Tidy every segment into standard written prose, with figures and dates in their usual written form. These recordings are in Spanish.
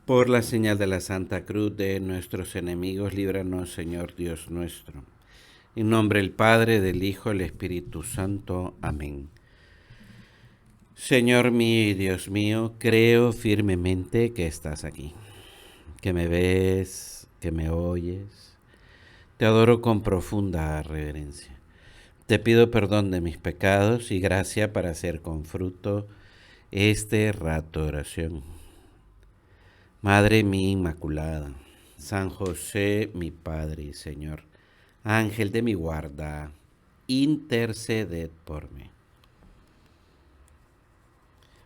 Por la señal de la Santa Cruz de nuestros enemigos, líbranos, Señor Dios nuestro. En nombre del Padre, del Hijo, del Espíritu Santo. Amén. Señor mío y Dios mío, creo firmemente que estás aquí, que me ves, que me oyes. Te adoro con profunda reverencia. Te pido perdón de mis pecados y gracia para hacer con fruto este rato de oración. Madre mía Inmaculada, San José, mi Padre y Señor, Ángel de mi guarda, interceded por mí.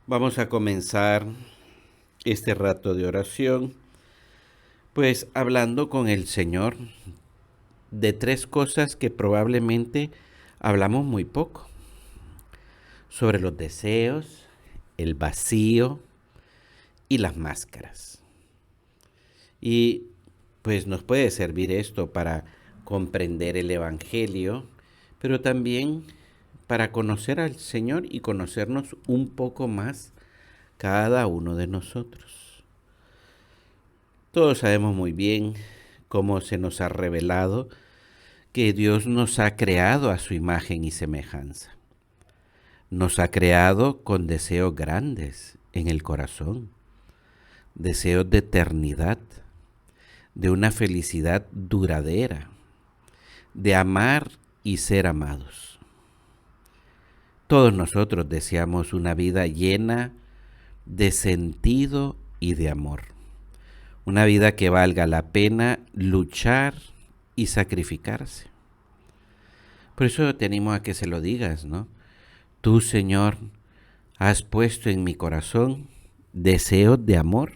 Vamos a comenzar este rato de oración, pues hablando con el Señor de tres cosas que probablemente hablamos muy poco: sobre los deseos, el vacío y las máscaras. Y pues nos puede servir esto para comprender el Evangelio, pero también para conocer al Señor y conocernos un poco más cada uno de nosotros. Todos sabemos muy bien cómo se nos ha revelado que Dios nos ha creado a su imagen y semejanza. Nos ha creado con deseos grandes en el corazón, deseos de eternidad, de una felicidad duradera, de amar y ser amados. Todos nosotros deseamos una vida llena de sentido y de amor. Una vida que valga la pena luchar y sacrificarse. Por eso te animo a que se lo digas, ¿no? Tú, Señor, has puesto en mi corazón deseos de amor,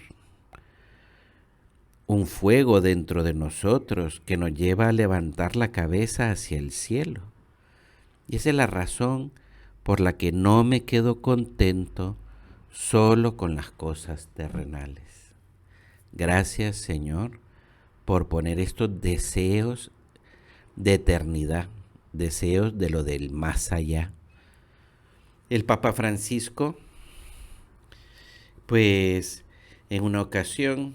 un fuego dentro de nosotros que nos lleva a levantar la cabeza hacia el cielo. Y esa es la razón por la que no me quedo contento solo con las cosas terrenales. Gracias, Señor, por poner estos deseos de eternidad, deseos de lo del más allá. El Papa Francisco, pues en una ocasión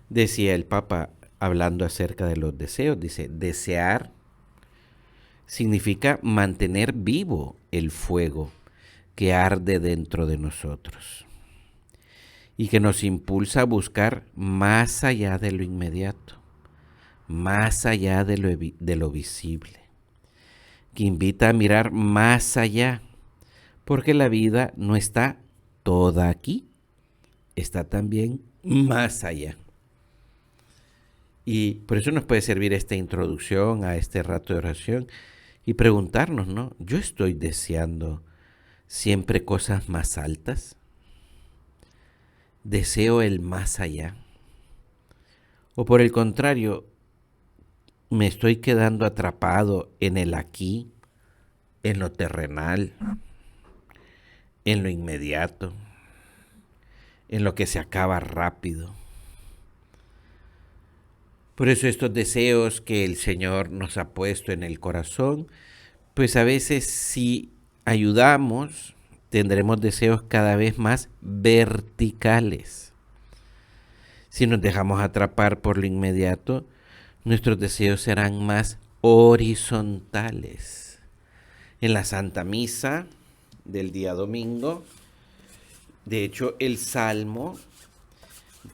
decía el Papa, hablando acerca de los deseos, dice: desear significa mantener vivo el fuego que arde dentro de nosotros y que nos impulsa a buscar más allá de lo inmediato, más allá de lo visible, que invita a mirar más allá, porque la vida no está toda aquí, está también más allá. Y por eso nos puede servir esta introducción a este rato de oración y preguntarnos, ¿no? ¿Yo estoy deseando siempre cosas más altas? ¿Deseo el más allá? ¿O por el contrario, me estoy quedando atrapado en el aquí, en lo terrenal, en lo inmediato, en lo que se acaba rápido? Por eso estos deseos que el Señor nos ha puesto en el corazón, pues a veces si ayudamos, tendremos deseos cada vez más verticales. Si nos dejamos atrapar por lo inmediato, nuestros deseos serán más horizontales. En la Santa Misa del día domingo, de hecho, el salmo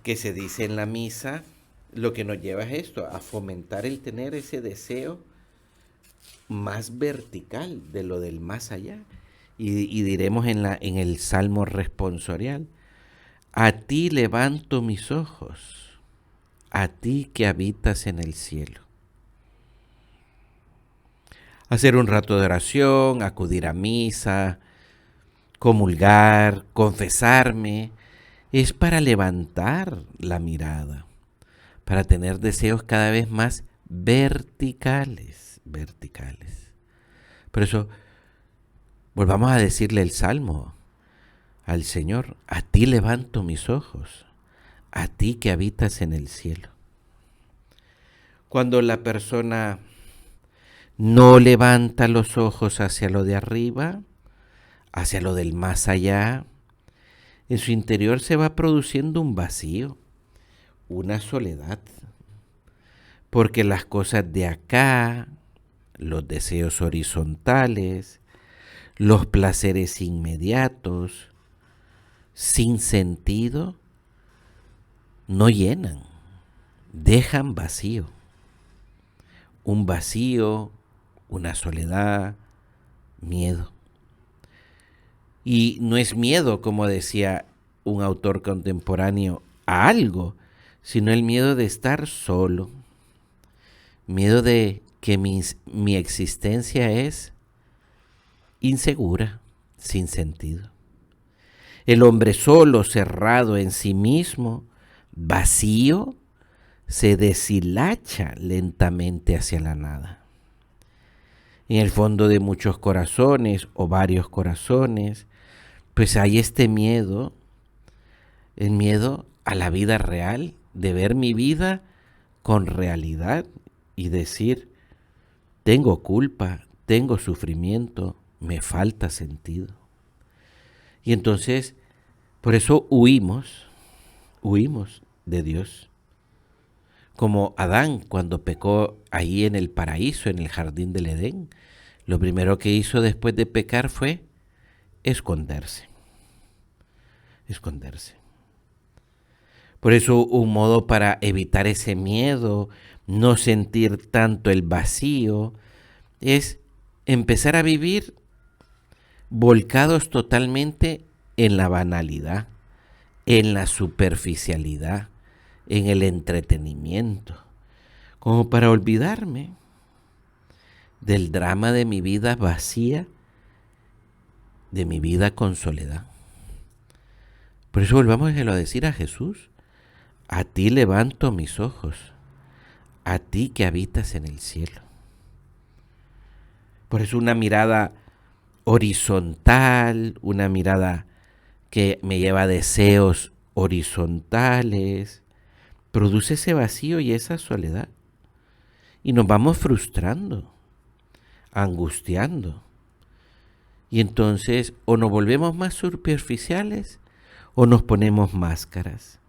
que se dice en la misa, lo que nos lleva es esto, a fomentar el tener ese deseo más vertical de lo del más allá. Y diremos en el Salmo responsorial: a ti levanto mis ojos, a ti que habitas en el cielo. Hacer un rato de oración, acudir a misa, comulgar, confesarme, es para levantar la mirada, para tener deseos cada vez más verticales. Por eso, volvamos a decirle el Salmo al Señor: a ti levanto mis ojos, a ti que habitas en el cielo. Cuando la persona no levanta los ojos hacia lo de arriba, hacia lo del más allá, en su interior se va produciendo un vacío, una soledad, porque las cosas de acá, los deseos horizontales, los placeres inmediatos, sin sentido, no llenan, dejan vacío. Un vacío, una soledad, miedo. Y no es miedo, como decía un autor contemporáneo, a algo, sino el miedo de estar solo, miedo de que mi existencia es insegura, sin sentido. El hombre solo, cerrado en sí mismo, vacío, se deshilacha lentamente hacia la nada. En el fondo de muchos corazones o varios corazones, pues hay este miedo, el miedo a la vida real, de ver mi vida con realidad y decir, tengo culpa, tengo sufrimiento, me falta sentido. Y entonces, por eso huimos de Dios. Como Adán cuando pecó ahí en el paraíso, en el jardín del Edén, lo primero que hizo después de pecar fue esconderse. Esconderse. Por eso un modo para evitar ese miedo, no sentir tanto el vacío, es empezar a vivir volcados totalmente en la banalidad, en la superficialidad, en el entretenimiento, como para olvidarme del drama de mi vida vacía, de mi vida con soledad. Por eso volvamos a decir a Jesús, a ti levanto mis ojos, a ti que habitas en el cielo. Por eso una mirada horizontal, una mirada que me lleva a deseos horizontales, produce ese vacío y esa soledad. Y nos vamos frustrando, angustiando. Y entonces o nos volvemos más superficiales o nos ponemos máscaras.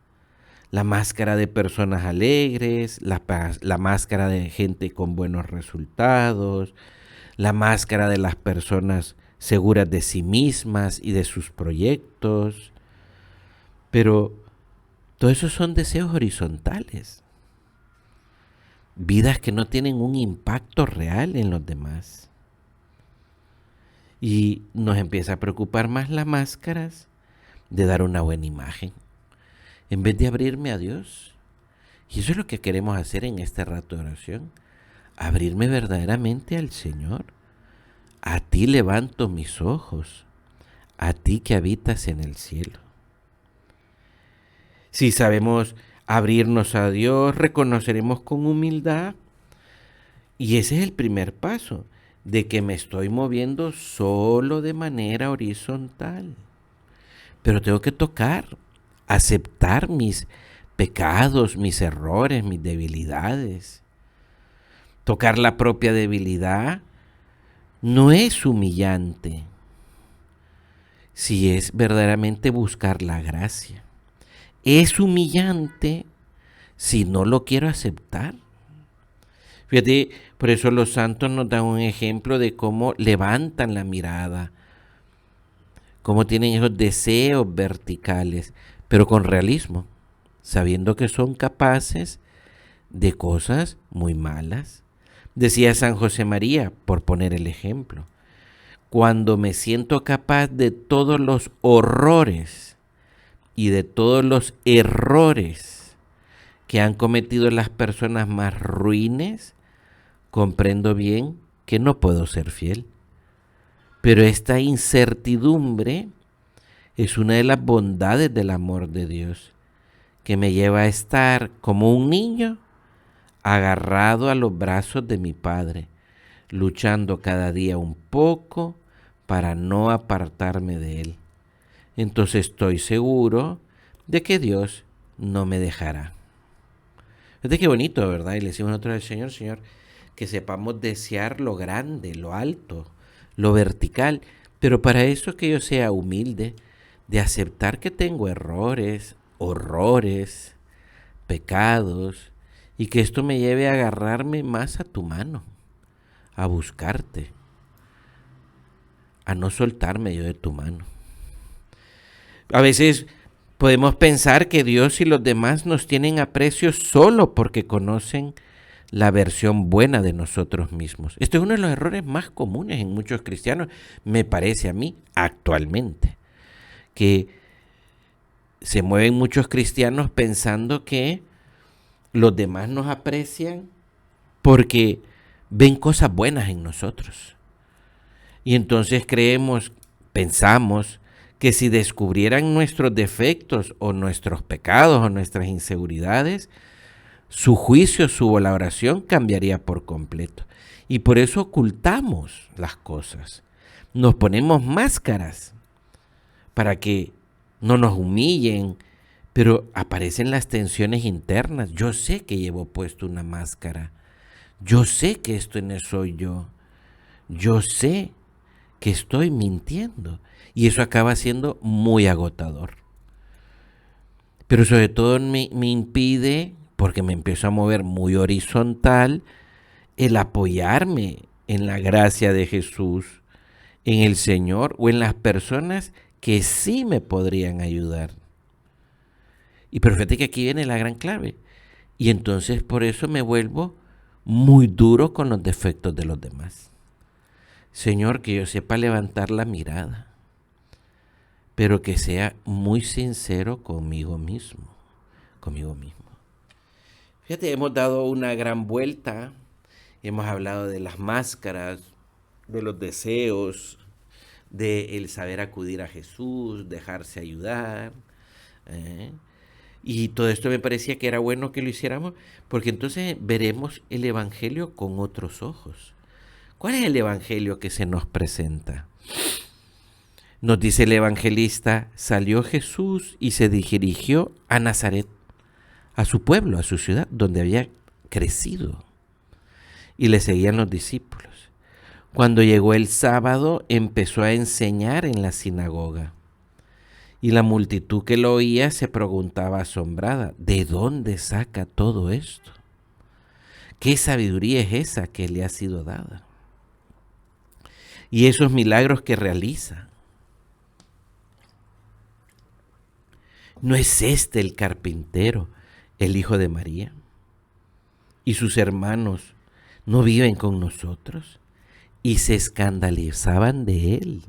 La máscara de personas alegres, la máscara de gente con buenos resultados, la máscara de las personas seguras de sí mismas y de sus proyectos. Pero todo eso son deseos horizontales. Vidas que no tienen un impacto real en los demás. Y nos empieza a preocupar más las máscaras de dar una buena imagen, en vez de abrirme a Dios. Y eso es lo que queremos hacer en este rato de oración, abrirme verdaderamente al Señor. A ti levanto mis ojos, a ti que habitas en el cielo. Si sabemos abrirnos a Dios, reconoceremos con humildad. Y ese es el primer paso, de que me estoy moviendo solo de manera horizontal. Pero tengo que tocar, aceptar mis pecados, mis errores, mis debilidades. Tocar la propia debilidad no es humillante, si es verdaderamente buscar la gracia. Es humillante si no lo quiero aceptar. Fíjate, por eso los santos nos dan un ejemplo de cómo levantan la mirada, cómo tienen esos deseos verticales, pero con realismo, sabiendo que son capaces de cosas muy malas. Decía San José María, por poner el ejemplo, cuando me siento capaz de todos los horrores y de todos los errores que han cometido las personas más ruines, comprendo bien que no puedo ser fiel. Pero esta incertidumbre es una de las bondades del amor de Dios, que me lleva a estar como un niño agarrado a los brazos de mi Padre, luchando cada día un poco para no apartarme de Él. Entonces estoy seguro de que Dios no me dejará. Fíjate qué bonito, ¿verdad? Y le decimos nosotros al Señor, Señor, que sepamos desear lo grande, lo alto, lo vertical, pero para eso que yo sea humilde, de aceptar que tengo errores, horrores, pecados, y que esto me lleve a agarrarme más a tu mano, a buscarte, a no soltarme yo de tu mano. A veces podemos pensar que Dios y los demás nos tienen aprecio solo porque conocen la versión buena de nosotros mismos. Este es uno de los errores más comunes en muchos cristianos, me parece a mí, actualmente, que se mueven muchos cristianos pensando que los demás nos aprecian porque ven cosas buenas en nosotros. Y entonces pensamos que si descubrieran nuestros defectos o nuestros pecados o nuestras inseguridades, su juicio, su valoración cambiaría por completo. Y por eso ocultamos las cosas. Nos ponemos máscaras para que no nos humillen, pero aparecen las tensiones internas. Yo sé que llevo puesto una máscara. Yo sé que esto no soy yo. Yo sé que estoy mintiendo. Y eso acaba siendo muy agotador. Pero sobre todo me impide, porque me empiezo a mover muy horizontal, el apoyarme en la gracia de Jesús, en el Señor o en las personas que sí me podrían ayudar. Y pero fíjate que aquí viene la gran clave. Y entonces por eso me vuelvo muy duro con los defectos de los demás. Señor, que yo sepa levantar la mirada, pero que sea muy sincero conmigo mismo, conmigo mismo. Fíjate, hemos dado una gran vuelta, hemos hablado de las máscaras, de los deseos, de el saber acudir a Jesús, dejarse ayudar. Y todo esto me parecía que era bueno que lo hiciéramos, porque entonces veremos el Evangelio con otros ojos. ¿Cuál es el Evangelio que se nos presenta? Nos dice el evangelista, salió Jesús y se dirigió a Nazaret, a su pueblo, a su ciudad, donde había crecido. Y le seguían los discípulos. Cuando llegó el sábado, empezó a enseñar en la sinagoga. Y la multitud que lo oía se preguntaba asombrada, ¿de dónde saca todo esto? ¿Qué sabiduría es esa que le ha sido dada? Y esos milagros que realiza. ¿No es este el carpintero, el hijo de María? ¿Y sus hermanos no viven con nosotros? Y se escandalizaban de él.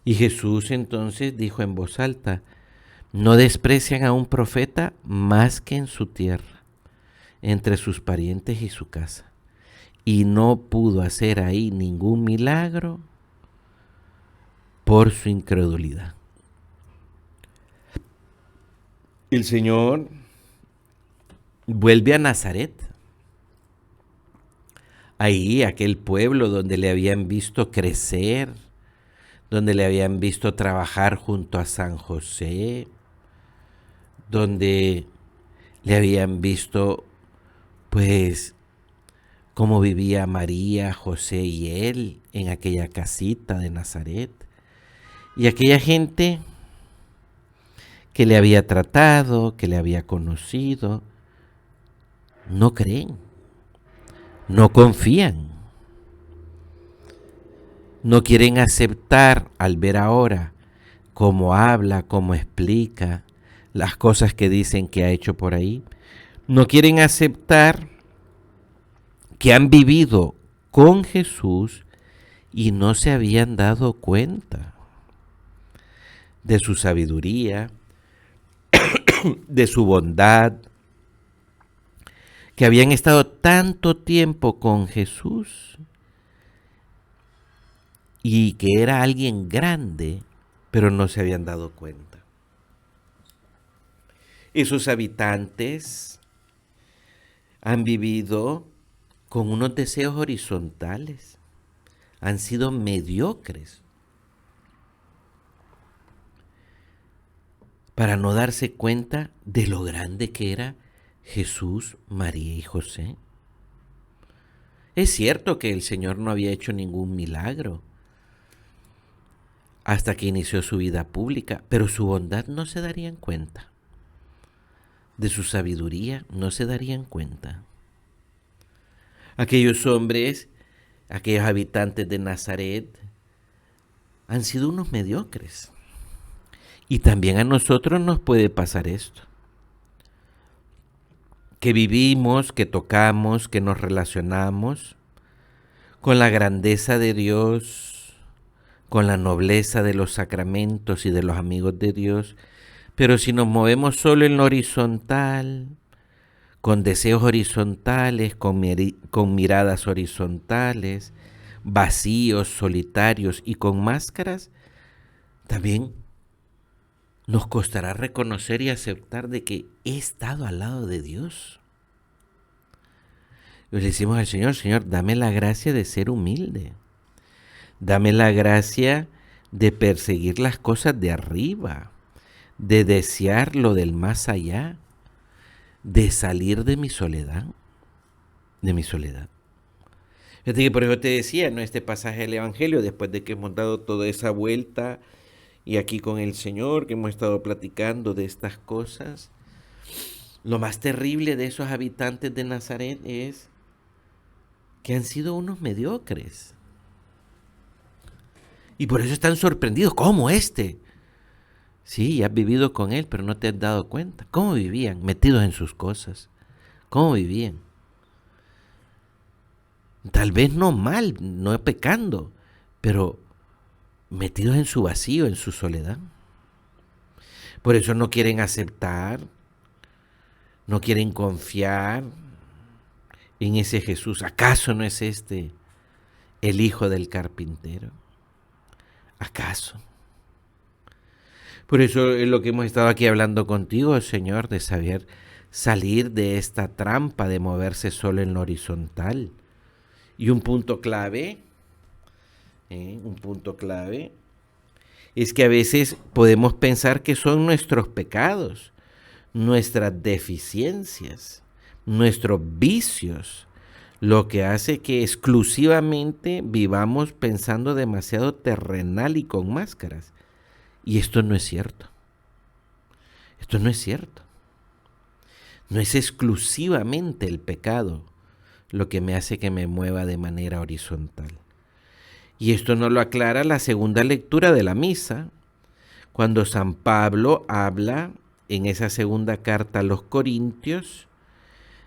Y Jesús entonces dijo en voz alta, no desprecian a un profeta más que en su tierra, entre sus parientes y su casa. Y no pudo hacer ahí ningún milagro por su incredulidad. El Señor vuelve a Nazaret, ahí aquel pueblo donde le habían visto crecer, donde le habían visto trabajar junto a San José, donde le habían visto pues cómo vivía María, José y él en aquella casita de Nazaret. Y aquella gente que le había tratado, que le había conocido, no creen, no confían, no quieren aceptar al ver ahora cómo habla, cómo explica, las cosas que dicen que ha hecho por ahí. No quieren aceptar que han vivido con Jesús y no se habían dado cuenta de su sabiduría, de su bondad, que habían estado tanto tiempo con Jesús y que era alguien grande, pero no se habían dado cuenta. Esos habitantes han vivido con unos deseos horizontales, han sido mediocres, para no darse cuenta de lo grande que era Jesús, María y José. Es cierto que el Señor no había hecho ningún milagro hasta que inició su vida pública, pero su bondad no se darían cuenta. de su sabiduría, no se darían cuenta. Aquellos hombres, aquellos habitantes de Nazaret, han sido unos mediocres. Y también a nosotros nos puede pasar esto. Que vivimos, que tocamos, que nos relacionamos con la grandeza de Dios, con la nobleza de los sacramentos y de los amigos de Dios, pero si nos movemos solo en lo horizontal, con deseos horizontales, con miradas horizontales, vacíos, solitarios y con máscaras, también nos costará reconocer y aceptar de que he estado al lado de Dios. Y le decimos al Señor, Señor, dame la gracia de ser humilde. Dame la gracia de perseguir las cosas de arriba, de desear lo del más allá, de salir de mi soledad, Fíjate que por eso te decía, ¿no? Este pasaje del Evangelio, después de que hemos dado toda esa vuelta y aquí con el Señor, que hemos estado platicando de estas cosas, lo más terrible de esos habitantes de Nazaret es que han sido unos mediocres. Y por eso están sorprendidos. ¿Cómo este? Sí, has vivido con él, pero no te has dado cuenta. ¿Cómo vivían? Metidos en sus cosas. ¿Cómo vivían? Tal vez no mal, no pecando, pero metidos en su vacío, en su soledad. Por eso no quieren aceptar, no quieren confiar en ese Jesús. ¿Acaso no es este el hijo del carpintero? ¿Acaso? Por eso es lo que hemos estado aquí hablando contigo, Señor, de saber salir de esta trampa de moverse solo en lo horizontal. Y un punto clave es que a veces podemos pensar que son nuestros pecados, nuestras deficiencias, nuestros vicios, lo que hace que exclusivamente vivamos pensando demasiado terrenal y con máscaras. Y esto no es cierto. Esto no es cierto. No es exclusivamente el pecado lo que me hace que me mueva de manera horizontal. Y esto nos lo aclara la segunda lectura de la misa, cuando San Pablo habla en esa segunda carta a los Corintios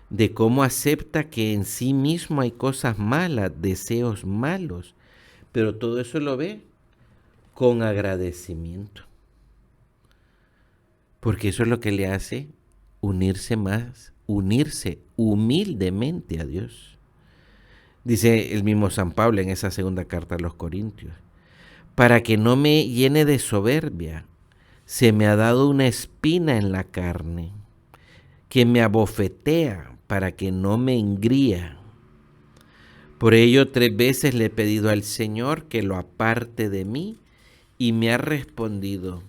de cómo acepta que en sí mismo hay cosas malas, deseos malos, pero todo eso lo ve con agradecimiento. Porque eso es lo que le hace unirse humildemente a Dios. Dice el mismo San Pablo en esa segunda carta a los Corintios, para que no me llene de soberbia, se me ha dado una espina en la carne, que me abofetea para que no me engría. Por ello 3 veces le he pedido al Señor que lo aparte de mí, y me ha respondido,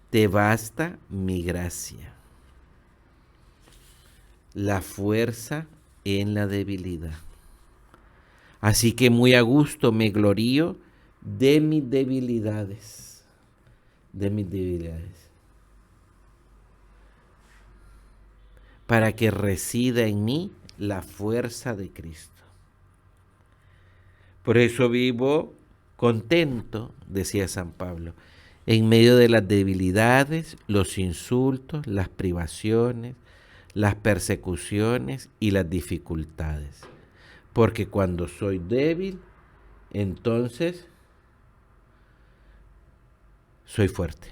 te basta mi gracia. La fuerza en la debilidad. Así que muy a gusto me glorío de mis debilidades. Para que resida en mí la fuerza de Cristo. Por eso vivo contento, decía San Pablo, en medio de las debilidades, los insultos, las privaciones, las persecuciones y las dificultades. Porque cuando soy débil, entonces soy fuerte.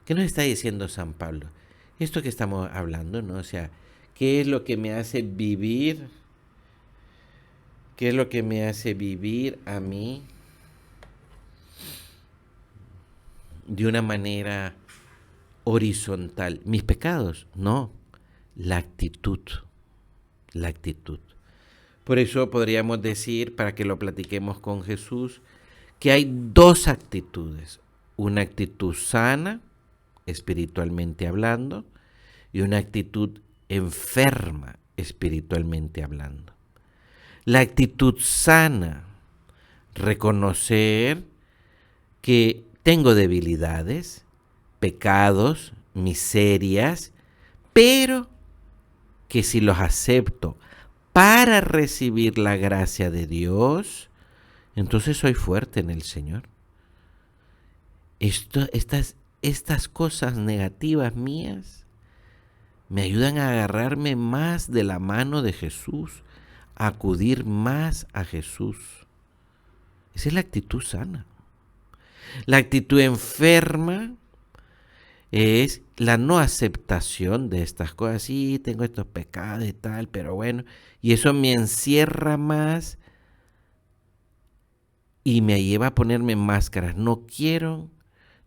¿Qué nos está diciendo San Pablo? Esto que estamos hablando, ¿no? O sea, ¿qué es lo que me hace vivir? ¿Qué es lo que me hace vivir a mí de una manera horizontal? ¿Mis pecados? No, la actitud. La actitud. Por eso podríamos decir, para que lo platiquemos con Jesús, que hay 2 actitudes. Una actitud sana, espiritualmente hablando, y una actitud enferma, espiritualmente hablando. La actitud sana, reconocer que tengo debilidades, pecados, miserias, pero que si los acepto para recibir la gracia de Dios, entonces soy fuerte en el Señor. Estas cosas negativas mías me ayudan a agarrarme más de la mano de Jesús, a acudir más a Jesús. Esa es la actitud sana. La actitud enferma es la no aceptación de estas cosas. Sí, tengo estos pecados y tal, pero bueno, y eso me encierra más y me lleva a ponerme máscaras. No quiero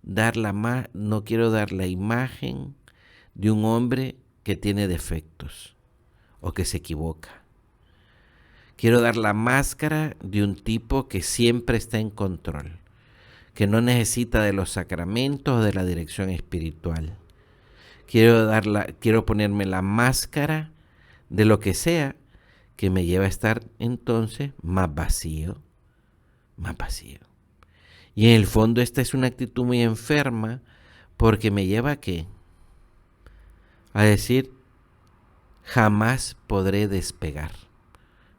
dar la imagen de un hombre que tiene defectos o que se equivoca. Quiero dar la máscara de un tipo que siempre está en control, que no necesita de los sacramentos o de la dirección espiritual. Quiero ponerme la máscara de lo que sea que me lleva a estar entonces más vacío. Y en el fondo esta es una actitud muy enferma porque me lleva ¿a qué? A decir, jamás podré despegar.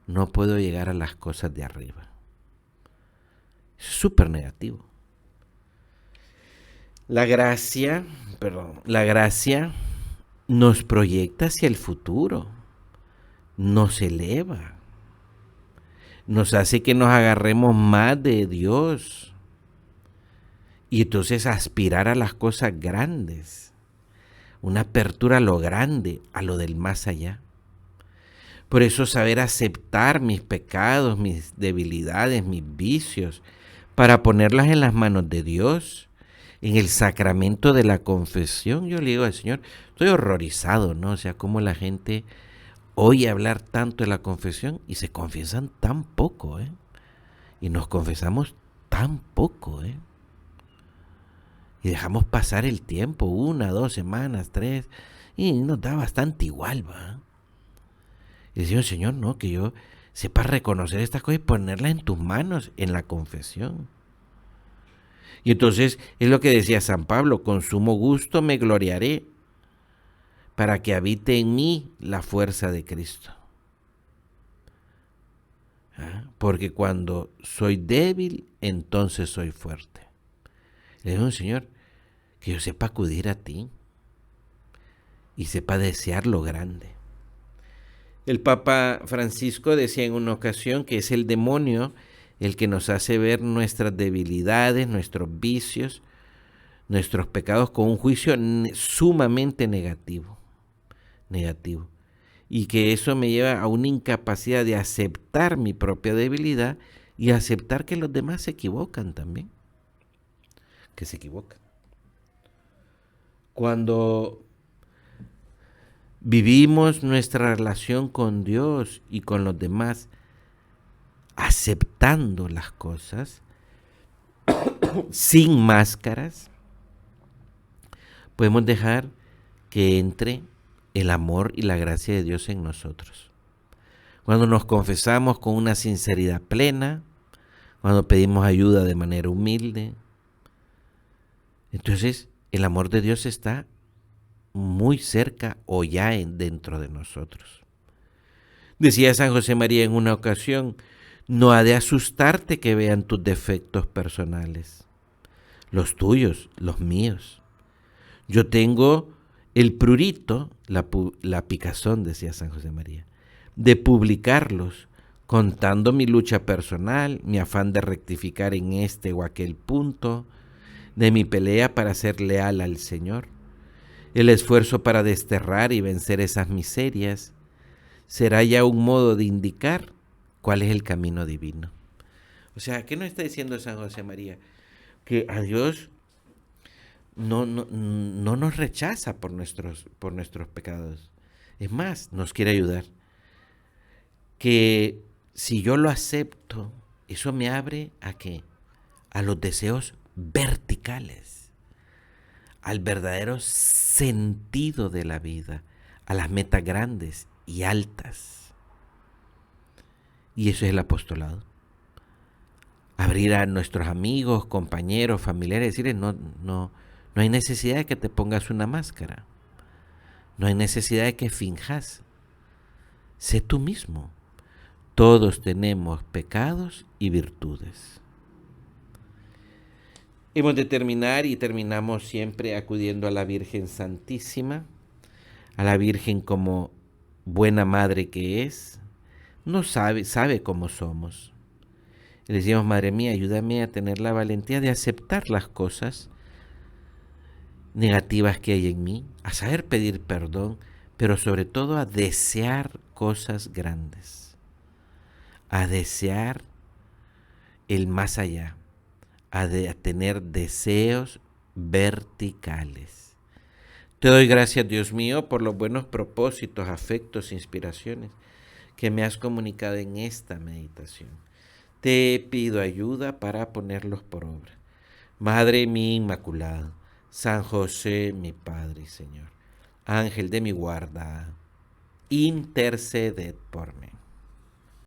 No puedo llegar a las cosas de arriba. Es súper negativo. La gracia nos proyecta hacia el futuro, nos eleva, nos hace que nos agarremos más de Dios y entonces aspirar a las cosas grandes, una apertura a lo grande, a lo del más allá. Por eso saber aceptar mis pecados, mis debilidades, mis vicios, para ponerlas en las manos de Dios, en el sacramento de la confesión. Yo le digo al Señor, estoy horrorizado, ¿no? O sea, cómo la gente oye hablar tanto de la confesión y se confiesan tan poco, ¿eh? Y nos confesamos tan poco, ¿eh? Y dejamos pasar el tiempo, 1, 2 semanas, 3, y nos da bastante igual, ¿va? Y decimos, Señor, no, que yo sepa reconocer estas cosas y ponerlas en tus manos en la confesión. Y entonces es lo que decía San Pablo, con sumo gusto me gloriaré para que habite en mí la fuerza de Cristo. Porque cuando soy débil, entonces soy fuerte. Le digo, Señor, que yo sepa acudir a ti y sepa desear lo grande. El Papa Francisco decía en una ocasión que es el demonio el que nos hace ver nuestras debilidades, nuestros vicios, nuestros pecados con un juicio sumamente negativo. Y que eso me lleva a una incapacidad de aceptar mi propia debilidad y aceptar que los demás se equivocan también. Que se equivocan. Cuando vivimos nuestra relación con Dios y con los demás aceptando las cosas sin máscaras, podemos dejar que entre el amor y la gracia de Dios en nosotros. Cuando nos confesamos con una sinceridad plena, cuando pedimos ayuda de manera humilde, entonces el amor de Dios está muy cerca o ya dentro de nosotros. Decía San José María en una ocasión, no ha de asustarte que vean tus defectos personales, los tuyos, los míos. Yo tengo el prurito, la picazón, decía San José María, de publicarlos, contando mi lucha personal, mi afán de rectificar en este o aquel punto, de mi pelea para ser leal al Señor. El esfuerzo para desterrar y vencer esas miserias será ya un modo de indicar cuál es el camino divino. O sea, ¿qué nos está diciendo San José María? Que a Dios no nos rechaza por nuestros pecados. Es más, nos quiere ayudar. Que si yo lo acepto, eso me abre ¿a qué? A los deseos verticales, al verdadero sentido de la vida, a las metas grandes y altas. Y eso es el apostolado. Abrir a nuestros amigos, compañeros, familiares, decirles, no No hay necesidad de que te pongas una máscara. No hay necesidad de que finjas. Sé tú mismo. Todos tenemos pecados y virtudes. Hemos de terminar y terminamos siempre acudiendo a la Virgen Santísima, a la Virgen como buena madre que es, sabe cómo somos. Y le decimos, Madre mía, ayúdame a tener la valentía de aceptar las cosas negativas que hay en mí, a saber pedir perdón, pero sobre todo a desear cosas grandes, a desear el más allá, a tener deseos verticales. Te doy gracias, Dios mío, por los buenos propósitos, afectos, inspiraciones que me has comunicado en esta meditación. Te pido ayuda para ponerlos por obra. Madre mía Inmaculada, San José, mi Padre y Señor, Ángel de mi guarda, interceded por mí.